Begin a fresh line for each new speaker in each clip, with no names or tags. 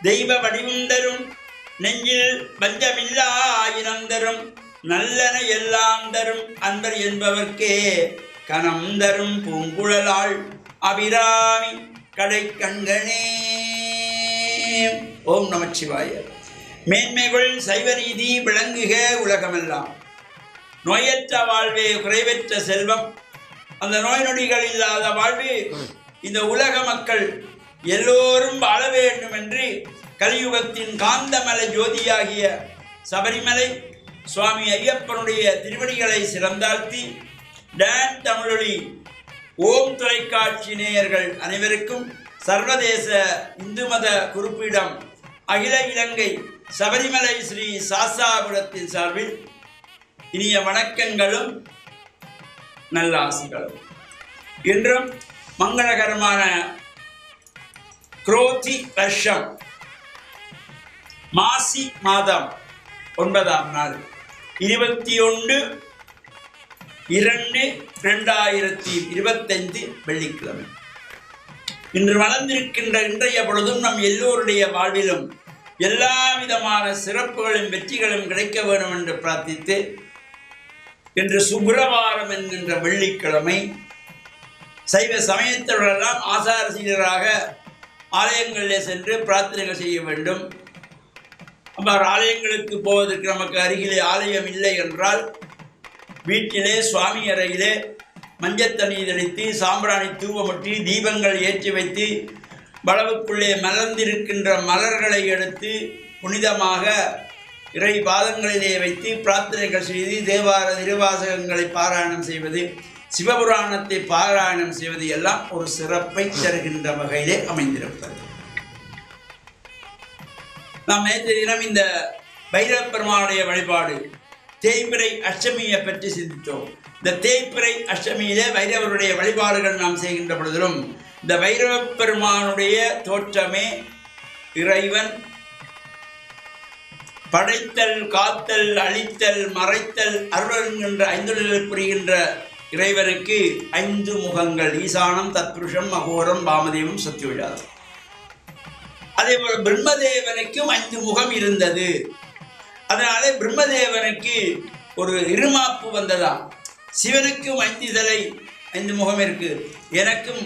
தெய்வ வடிவும் தரும் நெஞ்சில் பஞ்சமில்லா இனம் தரும் நல்லன எல்லாம் தரும் அன்பர் என்பவர்க்கே கணம் தரும் பூங்குழலாள் அபிராமி கடை கண்கணே. ஓம் நமச்சிவாய. மேன்மைகள் சைவ நீதி விளங்குக உலகமெல்லாம். நோயற்ற வாழ்வே குறைவற்ற செல்வம். அந்த நோய் நொடிகள் இல்லாத வாழ்வு இந்த உலக மக்கள் எல்லோரும் வாழ வேண்டும் என்று கலியுகத்தின் காந்தமலை ஜோதியாகிய சபரிமலை சுவாமி ஐயப்பனுடைய திருவடிகளை சிறந்தாழ்த்தி டான் தமிழொலி ஓம் தொலைக்காட்சி நேயர்கள் அனைவருக்கும் சர்வதேச இந்து மத குறிப்பீடம் அகில இலங்கை சபரிமலை ஸ்ரீ சாஸ்தாபுரத்தின் சார்பில் இனிய வணக்கங்களும் நல்லாசிகளும். இன்றும் மங்களகரமான குரோதி வருஷம் மாசி மாதம் 9ஆம் நாள் 21/2/2025 வெள்ளிக்கிழமை. இன்று வளர்ந்திருக்கின்ற இன்றைய பொழுதும் நம் எல்லோருடைய வாழ்விலும் எல்லா விதமான சிறப்புகளும் வெற்றிகளும் கிடைக்க வேண்டும் என்று பிரார்த்தித்து, இன்று சுக்கிரவாரம் என்கின்ற வெள்ளிக்கிழமை சைவ சமயத்தவர்களெல்லாம் ஆசார சீடராக ஆலயங்களிலே சென்று பிரார்த்தனைகள் செய்ய வேண்டும். அவ்வாறு ஆலயங்களுக்கு போவதற்கு நமக்கு அருகிலே ஆலயம் இல்லை என்றால் வீட்டிலே சுவாமி அறையிலே மஞ்சள் தண்ணீர் தெளித்து சாம்பிராணி தூவமட்டி தீபங்கள் ஏற்றி வைத்து வளவுக்குள்ளே மலர்ந்திருக்கின்ற மலர்களை எடுத்து புனிதமாக இறை பாதங்களிலே வைத்து பிரார்த்தனைகள் செய்து தேவார திருவாசகங்களை பாராயணம் செய்வது, சிவபுராணத்தை பாராயணம் செய்வது எல்லாம் ஒரு சிறப்பை தருகின்ற வகையிலே அமைந்திருப்பது. நாம் நேற்று தினம் இந்த பைரவ பெருமானுடைய வழிபாடு தேய்பிறை அஷ்டமியை பற்றி சிந்தித்தோம். இந்த தேய்பிறை அஷ்டமியிலே வைரவருடைய வழிபாடுகள் நாம் செய்கின்ற பொழுதிலும் இந்த வைரவ பெருமானுடைய தோற்றமே இறைவன் படைத்தல், காத்தல், அழித்தல், மறைத்தல், அருள் என்கின்ற ஐந்தொழில்கள் புரிகின்ற இறைவனுக்கு 5 முகங்கள். ஈசானம், தத்புருஷம், அகோரம், வாமதேவம், சத்யோஜாதம். அதே போல பிரம்மதேவனுக்கும் 5 முகம் இருந்தது. அதனாலே பிரம்மதேவனுக்கு ஒரு இருமாப்பு வந்ததாம். சிவனுக்கும் 5 தலை 5 முகம் இருக்கு, எனக்கும்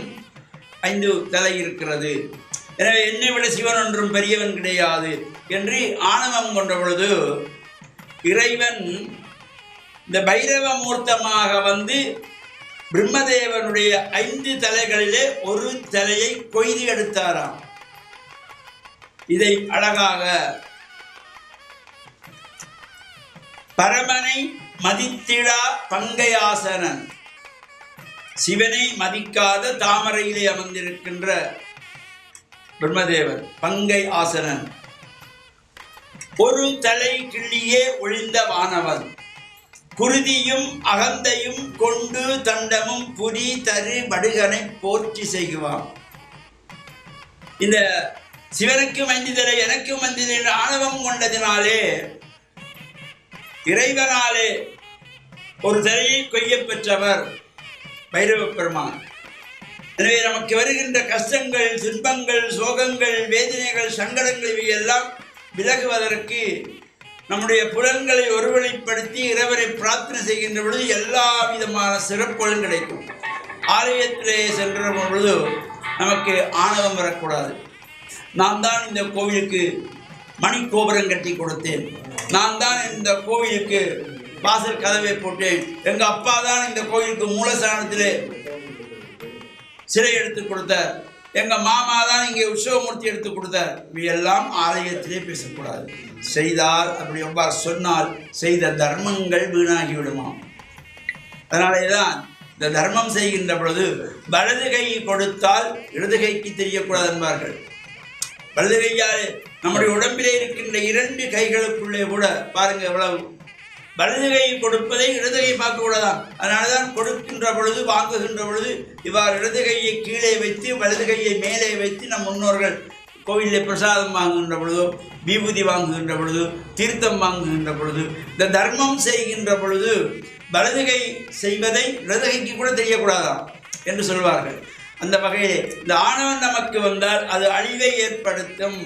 5 தலை இருக்கிறது, எனவே என்னை விட சிவன் ஒன்றும் பெரியவன் கிடையாது என்று ஆணவம் கொண்ட பொழுது இறைவன் இந்த பைரவ மூர்த்தமாக வந்து பிரம்மதேவனுடைய 5 தலைகளிலே ஒரு தலையை கொய்து எடுத்தாராம். இதை அழகாக பரமனை மதித்திடா பங்கையாசனன், சிவனை மதிக்காத தாமரையிலே அமர்ந்திருக்கின்ற பிரம்மதேவன் பங்கை ஆசனன், ஒரு தலை கிள்ளியே ஒழிந்த வானவன், குருதியும் அகந்தையும் கொண்டு தண்டமும் புரி தரு படுகனை போற்றி செய்குவான். இந்த சிவனுக்கும் 5 தலை எனக்கும் 5 தலை என்ற ஆணவம் கொண்டதினாலே இறைவனாலே ஒரு தலையை கொய்ய பெற்றவர் பைரவ பெருமான். எனவே நமக்கு வருகின்ற கஷ்டங்கள், துன்பங்கள், சோகங்கள், வேதனைகள், சங்கடங்கள் இவையெல்லாம் விலகுவதற்கு நம்முடைய புலன்களை ஒருவழிப்படுத்தி இறைவரை பிரார்த்தனை செய்கின்ற பொழுது எல்லா விதமான சிறப்புகளும் கிடைக்கும். ஆலயத்திலே சென்ற பொழுது நமக்கு ஆணவம் வரக்கூடாது. நான் தான் இந்த கோவிலுக்கு மணி கோபுரம் கட்டி கொடுத்தேன், நான் தான் இந்த கோவிலுக்கு வாசல் கதவை போட்டேன், எங்கள் அப்பா தான் இந்த கோவிலுக்கு மூலஸ்தானத்திலே சிலை எடுத்து கொடுத்தார், எங்கள் மாமா தான் இங்கே உற்சவமூர்த்தி எடுத்து கொடுத்தார். இவையெல்லாம் ஆலயத்திலே பேசக்கூடாது. செய்தால் அப்படி எவ்வாறு சொன்னால் செய்த தர்மங்கள் வீணாகி விடுமாம். அதனாலே தான் இந்த தர்மம் செய்கின்ற பொழுது வலது கை கொடுத்தால் இடது கைக்கு தெரியக்கூடாது என்பார்கள். வலது கையால் நம்முடைய உடம்பிலே இருக்கின்ற 2 கைகளுக்குள்ளே கூட பாருங்க எவ்வளவு வலது கை கொடுப்பதை இடது கை பார்க்கக்கூடாதான். அதனால தான் கொடுக்கின்ற பொழுது வாங்குகின்ற பொழுது இவ்வாறு இடது கையை கீழே வைத்து வலது கையை மேலே வைத்து நம் முன்னோர்கள் கோவிலில் பிரசாதம் வாங்குகின்ற பொழுதோ, விபூதி வாங்குகின்ற பொழுது, தீர்த்தம் வாங்குகின்ற பொழுது, இந்த தர்மம் செய்கின்ற பொழுது வலது கை செய்வதை இடது கைக்கு கூட தெரியக்கூடாதாம் என்று சொல்வார்கள். அந்த வகையிலே இந்த ஆணவன் நமக்கு வந்தால் அது அழிவை ஏற்படுத்தும்.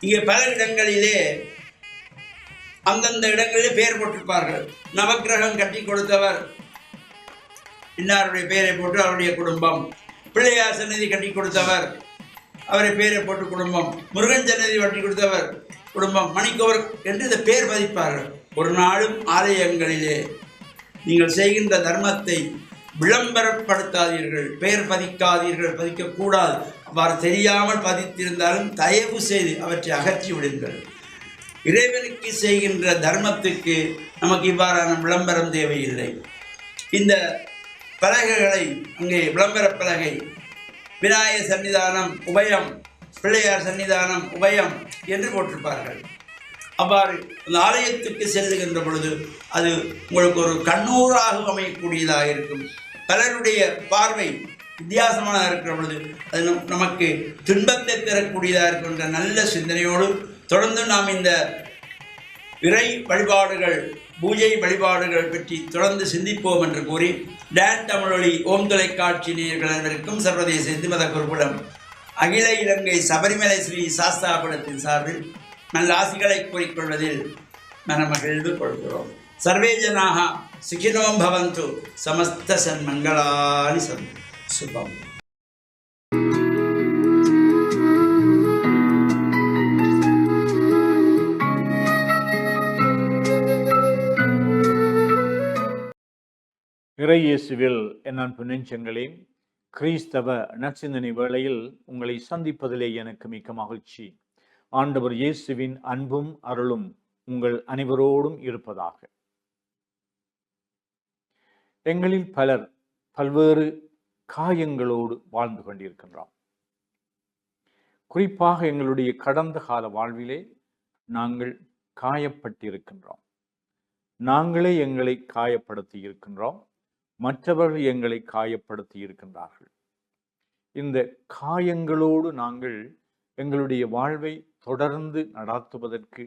இங்கே பல இடங்களிலே அந்தந்த இடங்களிலே பெயர் போட்டிருப்பார்கள். நவக்கிரகம் கட்டி கொடுத்தவர் இன்னாருடைய பெயரை போட்டு அவருடைய குடும்பம், பிள்ளையார் சன்னதி கட்டி கொடுத்தவர் அவரை பெயரை போட்டு குடும்பம், முருகன் சன்னதி கட்டி கொடுத்தவர் குடும்பம், மணிக்கோர் என்று இந்த பெயர் பதிப்பார்கள். ஒரு நாளும் ஆலயங்களிலே நீங்கள் செய்கின்ற தர்மத்தை விளம்பரப்படுத்தாதீர்கள், பெயர் பதிக்காதீர்கள், பதிக்கக்கூடாது. அவ்வாறு தெரியாமல் பதித்திருந்தாலும் தயவு செய்து அவற்றை அகற்றி விடுங்கள். இறைவனுக்கு செய்கின்ற தர்மத்துக்கு நமக்கு இவ்வாறான விளம்பரம் தேவையில்லை. இந்த பலகைகளை அங்கே விளம்பர பலகை, விநாயகர் சன்னிதானம் உபயம், பிள்ளையார் சன்னிதானம் உபயம் என்று போட்டிருப்பார்கள். அவ்வாறு அந்த ஆலயத்துக்கு செல்லுகின்ற பொழுது அது உங்களுக்கு ஒரு கண்ணூராக அமையக்கூடியதாக இருக்கும். பலருடைய பார்வை வித்தியாசமாக இருக்கிற பொழுது அது நமக்கு துன்பத்தை தரக்கூடியதாக இருக்கின்ற நல்ல சிந்தனையோடு தொடர்ந்து நாம் இந்த இறை வழிபாடுகள், பூஜை வழிபாடுகள் பற்றி தொடர்ந்து சிந்திப்போம் என்று கூறி, டான் தமிழொலி ஓம் தொலைக்காட்சி நேயர்கள் அனைவருக்கும் சர்வதேச இந்து மத குருகுலம் அகில இலங்கை சபரிமலை ஸ்ரீ சாஸ்தாபுரத்தின் சார்பில் நல்ல ஆசிகளை கூறிக்கொள்வதில் மனமகிழ்வு கொள்கிறோம். சர்வே ஜனாக சுகினோம் பவந்து, சமஸ்த சன்மங்களானி சந்து. சுபம்.
இறையேசுவில் என் அன்பு நெஞ்சங்களே, கிறிஸ்தவ நற்சிந்தனை வேளையில் உங்களை சந்திப்பதிலே எனக்கு மிக்க மகிழ்ச்சி. ஆண்டவர் இயேசுவின் அன்பும் அருளும் உங்கள் அனைவரோடும் இருப்பதாக. எங்களில் பலர் பல்வேறு காயங்களோடு வாழ்ந்து கொண்டிருக்கின்றோம். குறிப்பாக எங்களுடைய கடந்த கால வாழ்விலே நாங்கள் காயப்பட்டிருக்கின்றோம். நாங்களே எங்களை காயப்படுத்தி இருக்கின்றோம். மற்றவர்கள் எங்களை காயப்படுத்தி இருக்கின்றார்கள். இந்த காயங்களோடு நாங்கள் எங்களுடைய வாழ்வை தொடர்ந்து நடாத்துவதற்கு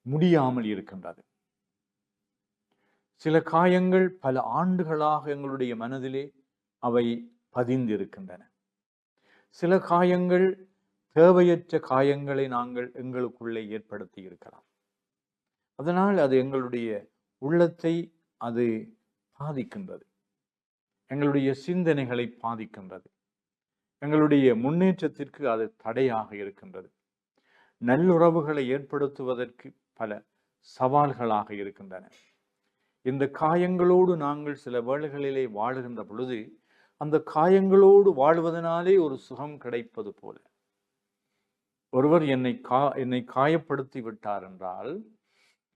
முடியாமல் இருக்கின்றது. சில காயங்கள் பல ஆண்டுகளாக எங்களுடைய மனதிலே அவை பதிந்திருக்கின்றன. சில காயங்கள் தேவையற்ற காயங்களை நாங்கள் எங்களுக்குள்ளே ஏற்படுத்தி இருக்கலாம். அதனால் அது எங்களுடைய உள்ளத்தை அது பாதிக்கின்றது, எங்களுடைய சிந்தனைகளை பாதிக்கின்றது, எங்களுடைய முன்னேற்றத்திற்கு அது தடையாக இருக்கின்றது, நல்லுறவுகளை ஏற்படுத்துவதற்கு பல சவால்களாக இருக்கின்றன. இந்த காயங்களோடு நாங்கள் சில வேளைகளிலே வாழுகின்ற பொழுது அந்த காயங்களோடு வாழ்வதனாலே ஒரு சுகம் கிடைப்பது போல, ஒருவர் என்னை காயப்படுத்தி விட்டார் என்றால்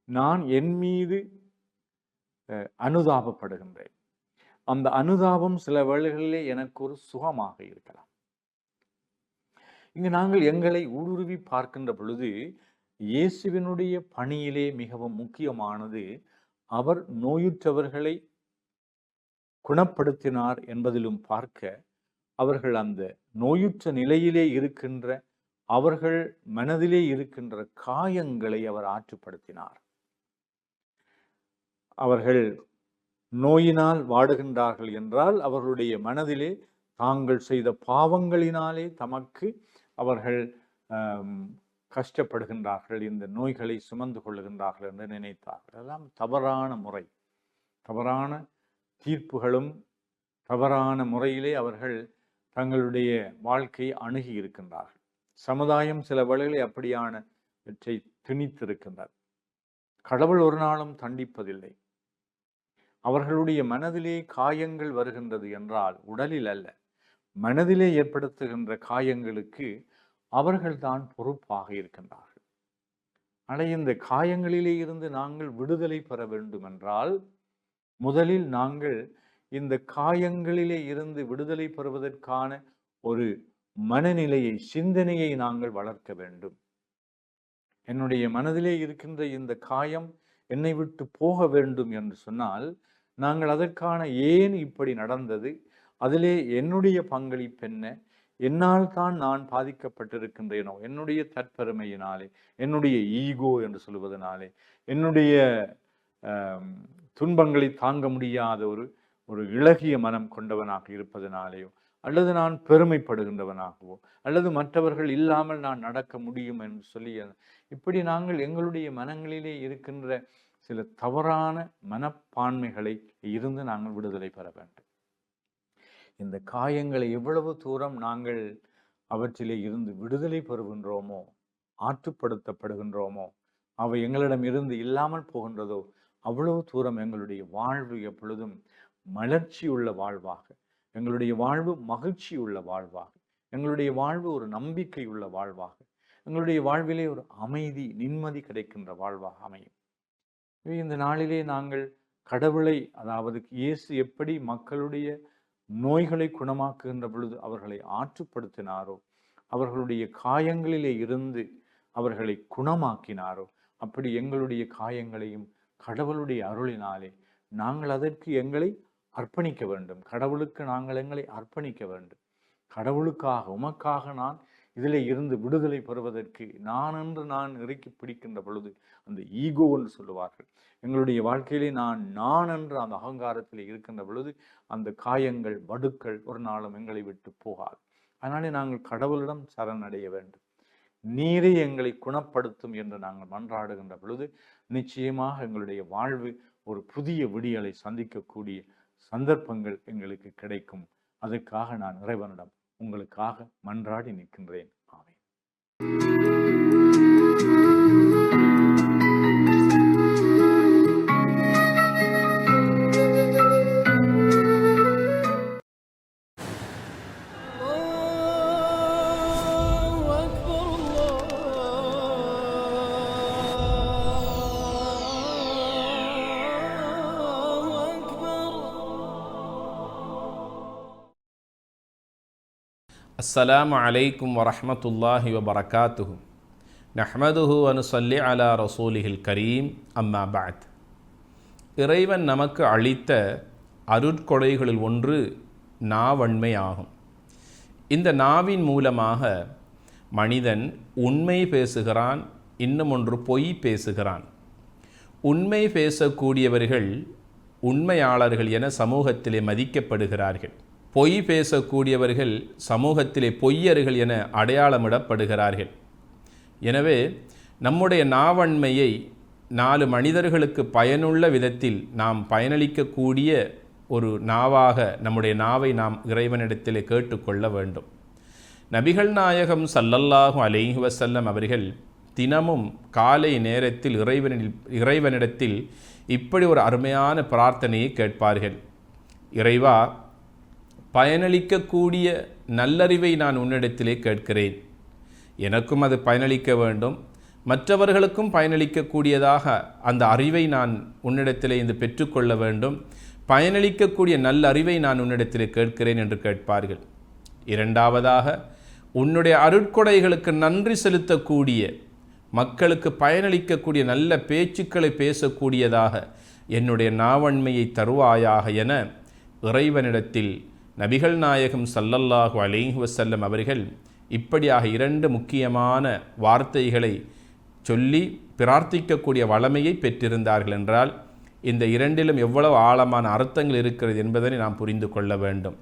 நான் என் மீது அனுதாபப்படுகின்றேன். அந்த அனுதாபம் சில வேளைகளிலே எனக்கு ஒரு சுகமாக இருக்கலாம். இங்கு நாங்கள் எங்களை ஊடுருவி பார்க்கின்ற பொழுது இயேசுவினுடைய பணியிலே மிகவும் முக்கியமானது அவர் நோயுற்றவர்களை குணப்படுத்தினார் என்பதிலும் பார்க்க, அவர்கள் அந்த நோயுற்ற நிலையிலே இருக்கின்ற அவர்கள் மனதிலே இருக்கின்ற காயங்களை அவர் ஆற்றுப்படுத்தினார். அவர்கள் நோயினால் வாடுகின்றார்கள் என்றால் அவர்களுடைய மனதிலே தாங்கள் செய்த பாவங்களினாலே தமக்கு அவர்கள் கஷ்டப்படுகின்றார்கள், இந்த நோய்களை சுமந்து கொள்ளுகின்றார்கள் என்று நினைத்தார்கள். அதெல்லாம் தவறான முறை, தவறான தீர்ப்புகளும் தவறான முறையிலே அவர்கள் தங்களுடைய வாழ்க்கையை அணுகி இருக்கின்றார்கள். சமுதாயம் சில வேளைகளை அப்படியானவற்றை திணித்திருக்கின்றார். கடவுள் ஒரு நாளும் தண்டிப்பதில்லை. அவர்களுடைய மனதிலே காயங்கள் வருகின்றது என்றால் உடலில் அல்ல, மனதிலே ஏற்படுத்துகின்ற காயங்களுக்கு அவர்கள்தான் பொறுப்பாக இருக்கின்றார்கள். ஆனால் இந்த காயங்களிலே இருந்து நாங்கள் விடுதலை பெற வேண்டும் என்றால் முதலில் நாங்கள் இந்த காயங்களிலே இருந்து விடுதலை பெறுவதற்கான ஒரு மனநிலையை, சிந்தனையை நாங்கள் வளர்க்க வேண்டும். என்னுடைய மனதிலே இருக்கின்ற இந்த காயம் என்னை விட்டு போக வேண்டும் என்று சொன்னால் நாங்கள் அதற்கான ஏன் இப்படி நடந்தது, அதிலே என்னுடைய பங்களிப்பு என்ன, என்னால் தான் நான் பாதிக்கப்பட்டிருக்கின்றேனோ, என்னுடைய தற்பெருமையினாலே, என்னுடைய ஈகோ என்று சொல்வதனாலே, என்னுடைய துன்பங்களை தாங்க முடியாத ஒரு இளகிய மனம் கொண்டவனாக இருப்பதனாலேயோ, அல்லது நான் பெருமைப்படுகின்றவனாகவோ, அல்லது மற்றவர்கள் இல்லாமல் நான் நடக்க முடியும் என்று சொல்லி, இப்படி நாங்கள் எங்களுடைய மனங்களிலே இருக்கின்ற சில தவறான மனப்பான்மைகளை இருந்து நாங்கள் விடுதலை பெற வேண்டும். இந்த காயங்களை எவ்வளவு தூரம் நாங்கள் அவற்றிலே இருந்து விடுதலை பெறுகின்றோமோ, ஆற்றுப்படுத்தப்படுகின்றோமோ, அவை எங்களிடம் இருந்து இல்லாமல் போகின்றதோ, அவ்வளவு தூரம் எங்களுடைய வாழ்வு எப்பொழுதும் மலர்ச்சியுள்ள வாழ்வாக, எங்களுடைய வாழ்வு மகிழ்ச்சியுள்ள வாழ்வாக, எங்களுடைய வாழ்வு ஒரு நம்பிக்கையுள்ள வாழ்வாக, எங்களுடைய வாழ்விலே ஒரு அமைதி நிம்மதி கிடைக்கின்ற வாழ்வாக அமையும். இந்த நாளிலே நாங்கள் கடவுளை, அதாவது இயேசு எப்படி மக்களுடைய நோய்களை குணமாக்குகின்ற பொழுது அவர்களை ஆற்றுப்படுத்தினாரோ, அவர்களுடைய காயங்களிலே இருந்து அவர்களை குணமாக்கினாரோ, அப்படி எங்களுடைய காயங்களையும் கடவுளுடைய அருளினாலே நாங்கள் அதற்கு எங்களை அர்ப்பணிக்க வேண்டும். கடவுளுக்கு நாங்கள் எங்களை அர்ப்பணிக்க வேண்டும். கடவுளுக்காக, உமக்காக நான் இதில் இருந்து விடுதலை பெறுவதற்கு நான் என்று நான் இறுக்கி பிடிக்கின்ற பொழுது, அந்த ஈகோ என்று சொல்லுவார்கள், எங்களுடைய வாழ்க்கையிலே நான் என்று அந்த அகங்காரத்தில் இருக்கின்ற பொழுது அந்த காயங்கள், வடுக்கள் ஒரு நாளும் எங்களை விட்டு போகாது. அதனாலே நாங்கள் கடவுளிடம் சரணடைய வேண்டும். நீரே எங்களை குணப்படுத்தும் என்று நாங்கள் மன்றாடுகின்ற பொழுது நிச்சயமாக எங்களுடைய வாழ்வு ஒரு புதிய விடியலை சந்திக்கக்கூடிய சந்தர்ப்பங்கள் எங்களுக்கு கிடைக்கும். அதற்காக நான் இறைவனிடம் உங்களுக்காக மன்றாடி நிற்கின்றேன். ஆமென்.
அஸ்ஸலாமு அலைக்கும் வரஹ்மத்துல்லாஹி வபரகாத்துஹு. நஹ்மதுஹு வ நுஸல்லி அலா ரசூலிஹில் கரீம். அம்மா பஅத். இறைவன் நமக்கு அளித்த அருட்கொடைகளில் ஒன்று நாவன்மை ஆகும். இந்த நாவின் மூலமாக மனிதன் உண்மை பேசுகிறான், இன்னும் ஒன்று பொய் பேசுகிறான். உண்மை பேசக்கூடியவர்கள் உண்மையாளர்கள் என சமூகத்திலே மதிக்கப்படுகிறார்கள். பொய் பேசக்கூடியவர்கள் சமூகத்திலே பொய்யர்கள் என அடையாளமிடப்படுகிறார்கள். எனவே நம்முடைய நாவன்மையை 4 மனிதர்களுக்கு பயனுள்ள விதத்தில் நாம் பயனளிக்கக்கூடிய ஒரு நாவாக நம்முடைய நாவை நாம் இறைவனிடத்திலே கேட்டுக்கொள்ள வேண்டும். நபிகள் நாயகம் ஸல்லல்லாஹு அலைஹி வஸல்லம் அவர்கள் தினமும் காலை நேரத்தில் இறைவனிடத்தில் இப்படி ஒரு அருமையான பிரார்த்தனையை கேட்பார்கள். இறைவா, பயனளிக்கக்கூடிய நல்லறிவை நான் உன்னிடத்திலே கேட்கிறேன். எனக்கும் அது பயனளிக்க வேண்டும், மற்றவர்களுக்கும் பயனளிக்கக்கூடியதாக அந்த அறிவை நான் உன்னிடத்திலே இந்த பெற்றுக்கொள்ள வேண்டும். பயனளிக்கக்கூடிய நல்ல அறிவை நான் உன்னிடத்திலே கேட்கிறேன் என்று கேட்பார்கள். இரண்டாவதாக, உன்னுடைய அருட்கொடைகளுக்கு நன்றி செலுத்தக்கூடிய, மக்களுக்கு பயனளிக்கக்கூடிய நல்ல பேச்சுக்களை பேசக்கூடியதாக என்னுடைய நாவன்மையை தருவாயாக என இறைவனிடத்தில் நபிகள் நாயகம் ஸல்லல்லாஹு அலைஹி வஸல்லம் அவர்கள் இப்படியாக 2 முக்கியமான வார்த்தைகளை சொல்லி பிரார்த்திக்கக்கூடிய வளமையை பெற்றிருந்தார்கள் என்றால், இந்த 2லும் எவ்வளவு ஆழமான அர்த்தங்கள் இருக்கிறது என்பதனை நாம் புரிந்து கொள்ள வேண்டும்.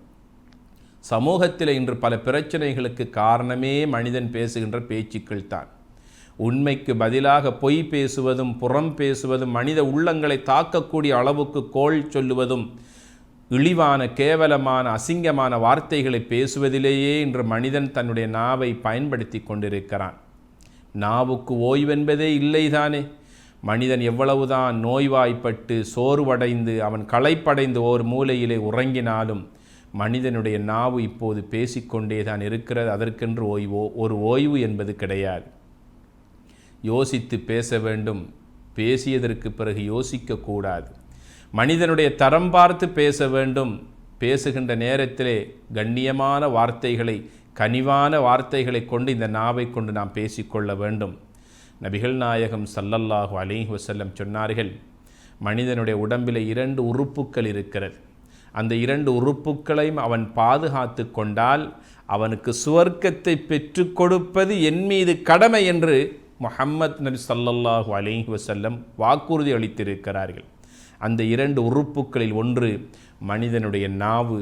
சமூகத்தில் இன்று பல பிரச்சனைகளுக்கு காரணமே மனிதன் பேசுகின்ற பேச்சுக்கள் தான். உண்மைக்கு பதிலாக பொய் பேசுவதும், புறம் பேசுவதும், மனித உள்ளங்களை தாக்கக்கூடிய அளவுக்கு கோள் சொல்லுவதும், இழிவான, கேவலமான, அசிங்கமான வார்த்தைகளை பேசுவதிலேயே இன்று மனிதன் தன்னுடைய நாவை பயன்படுத்தி கொண்டிருக்கிறான். நாவுக்கு ஓய்வென்பதே இல்லைதானே. மனிதன் எவ்வளவுதான் நோய்வாய்ப்பட்டு சோர்வடைந்து அவன் களைப்படைந்து ஒரு மூலையிலே உறங்கினாலும் மனிதனுடைய நாவு இப்போது பேசிக்கொண்டே தான் இருக்கிறது. அதற்கென்று ஒரு ஓய்வு என்பது கிடையாது. யோசித்து பேச வேண்டும், பேசியதற்கு பிறகு யோசிக்கக்கூடாது. மனிதனுடைய தரம் பார்த்து பேச வேண்டும். பேசுகின்ற நேரத்திலே கண்ணியமான வார்த்தைகளை, கனிவான வார்த்தைகளை கொண்டு இந்த நாவை கொண்டு நாம் பேசிக்கொள்ள வேண்டும். நபிகள் நாயகம் ஸல்லல்லாஹு அலைஹி வஸல்லம் சொன்னார்கள், மனிதனுடைய உடம்பில் 2 உறுப்புக்கள் இருக்கிறது. அந்த 2 உறுப்புக்களையும் அவன் பாதுகாத்து கொண்டால் அவனுக்கு சுவர்க்கத்தை பெற்றுக் கொடுப்பது என் மீது கடமை என்று முஹம்மத் நபி ஸல்லல்லாஹு அலைஹி வஸல்லம் வாக்குறுதி அளித்திருக்கிறார்கள். அந்த 2 உறுப்புக்களில் ஒன்று மனிதனுடைய நாவு,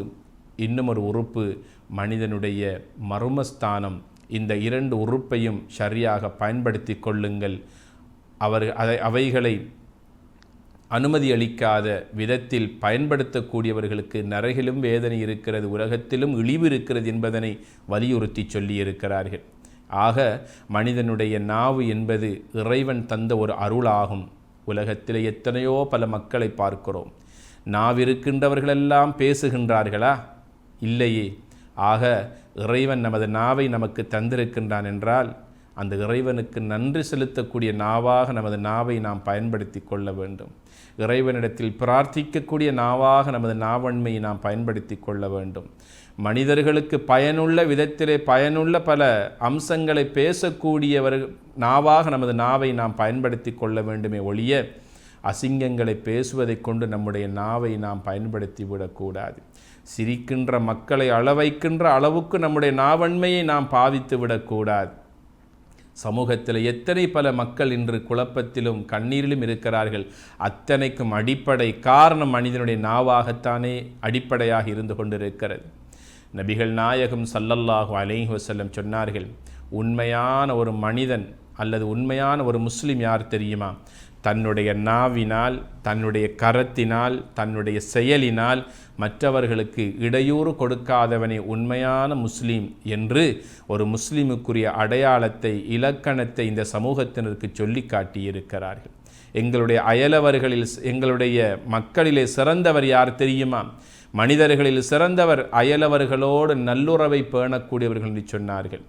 இன்னும் ஒரு உறுப்பு மனிதனுடைய மர்மஸ்தானம். இந்த 2 உறுப்பையும் சரியாக பயன்படுத்தி கொள்ளுங்கள். அவைகளை அனுமதி அளிக்காத விதத்தில் பயன்படுத்தக்கூடியவர்களுக்கு நரகிலும் வேதனை இருக்கிறது, உலகத்திலும் இழிவு இருக்கிறது என்பதனை வலியுறுத்தி சொல்லியிருக்கிறார்கள். ஆக மனிதனுடைய நாவு என்பது இறைவன் தந்த ஒரு அருளாகும். உலகத்தில் எத்தனையோ பல மக்களை பார்க்கிறோம். நாவிருக்கின்றவர்களெல்லாம் பேசுகின்றார்களா? இல்லையே. ஆக இறைவன் நமது நாவை நமக்கு தந்திருக்கின்றான் என்றால் அந்த இறைவனுக்கு நன்றி செலுத்தக்கூடிய நாவாக நமது நாவை நாம் பயன்படுத்தி கொள்ள வேண்டும். இறைவனிடத்தில் பிரார்த்திக்கக்கூடிய நாவாக நமது நாவன்மையை நாம் பயன்படுத்தி கொள்ள வேண்டும். மனிதர்களுக்கு பயனுள்ள விதத்திலே பயனுள்ள பல அம்சங்களை பேசக்கூடியவர் நாவாக நமது நாவை நாம் பயன்படுத்தி கொள்ள வேண்டுமே ஒழிய அசிங்கங்களை பேசுவதை கொண்டு நம்முடைய நாவை நாம் பயன்படுத்தி விடக்கூடாது. சிரிக்கின்ற மக்களை அளவைக்கின்ற அளவுக்கு நம்முடைய நாவன்மையை நாம் பாவித்து விடக்கூடாது. சமூகத்தில் எத்தனை பல மக்கள் இன்று குழப்பத்திலும் கண்ணீரிலும் இருக்கிறார்கள். அத்தனைக்கும் அடிப்படை காரணம் மனிதனுடைய நாவாகத்தானே அடிப்படையாக இருந்து கொண்டிருக்கிறது. நபிகள் நாயகம் ஸல்லல்லாஹு அலைஹி வஸல்லம் சொன்னார்கள், உண்மையான ஒரு மனிதன் அல்லது உண்மையான ஒரு முஸ்லிம் யார் தெரியுமா? தன்னுடைய நாவினால், தன்னுடைய கரத்தினால், தன்னுடைய செயலினால் மற்றவர்களுக்கு இடையூறு கொடுக்காதவனே உண்மையான முஸ்லீம் என்று ஒரு முஸ்லீமுக்குரிய அடையாளத்தை, இலக்கணத்தை இந்த சமூகத்தினருக்கு சொல்லி காட்டியிருக்கிறார்கள். எங்களுடைய அயலவர்களில், எங்களுடைய மக்களிலே சிறந்தவர் யார் தெரியுமா? மனிதர்களில் சிறந்தவர் அயலவர்களோடு நல்லுறவை பேணக்கூடியவர்கள் என்று சொன்னார்கள்.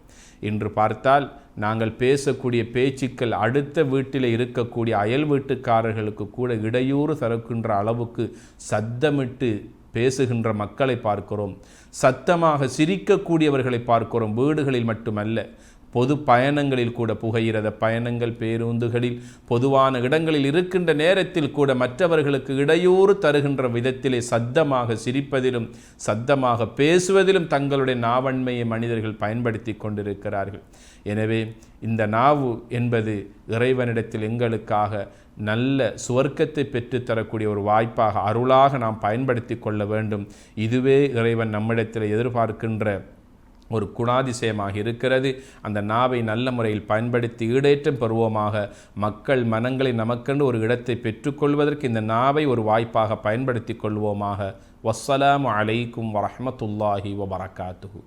இன்று பார்த்தால் நாங்கள் பேசக்கூடிய பேச்சுக்கள் அடுத்த வீட்டில் இருக்கக்கூடிய அயல் வீட்டுக்காரர்களுக்கு கூட இடையூறு தருகின்ற அளவுக்கு சத்தமிட்டு பேசுகின்ற மக்களை பார்க்கிறோம். சத்தமாக சிரிக்கக்கூடியவர்களை பார்க்கிறோம். வீடுகளில் மட்டுமல்ல, பொது பயணங்களில் கூட, புகையிரத பயணங்கள், பேருந்துகளில், பொதுவான இடங்களில் இருக்கின்ற நேரத்தில் கூட மற்றவர்களுக்கு இடையூறு தருகின்ற விதத்திலே சத்தமாக சிரிப்பதிலும் சத்தமாக பேசுவதிலும் தங்களுடைய நாவன்மையை மனிதர்கள் பயன்படுத்தி கொண்டிருக்கிறார்கள். எனவே இந்த நாவு என்பது இறைவனிடத்தில் எங்களுக்காக நல்ல சுவர்க்கத்தை பெற்றுத்தரக்கூடிய ஒரு வாய்ப்பாக, அருளாக நாம் பயன்படுத்தி கொள்ள வேண்டும். இதுவே இறைவன் நம்மிடத்தில் எதிர்பார்க்கின்ற ஒரு குணாதிசயமாக இருக்கிறது. அந்த நாவை நல்ல முறையில் பயன்படுத்தி ஈடேற்றம் பெறுவோமாக. மக்கள் மனங்களை நமக்கென்று ஒரு இடத்தை பெற்றுக்கொள்வதற்கு இந்த நாவை ஒரு வாய்ப்பாக பயன்படுத்தி கொள்வோமாக. வஸ்ஸலாமு அலைக்கும் வரஹ்மத்துல்லாஹி வபரகாத்துஹு.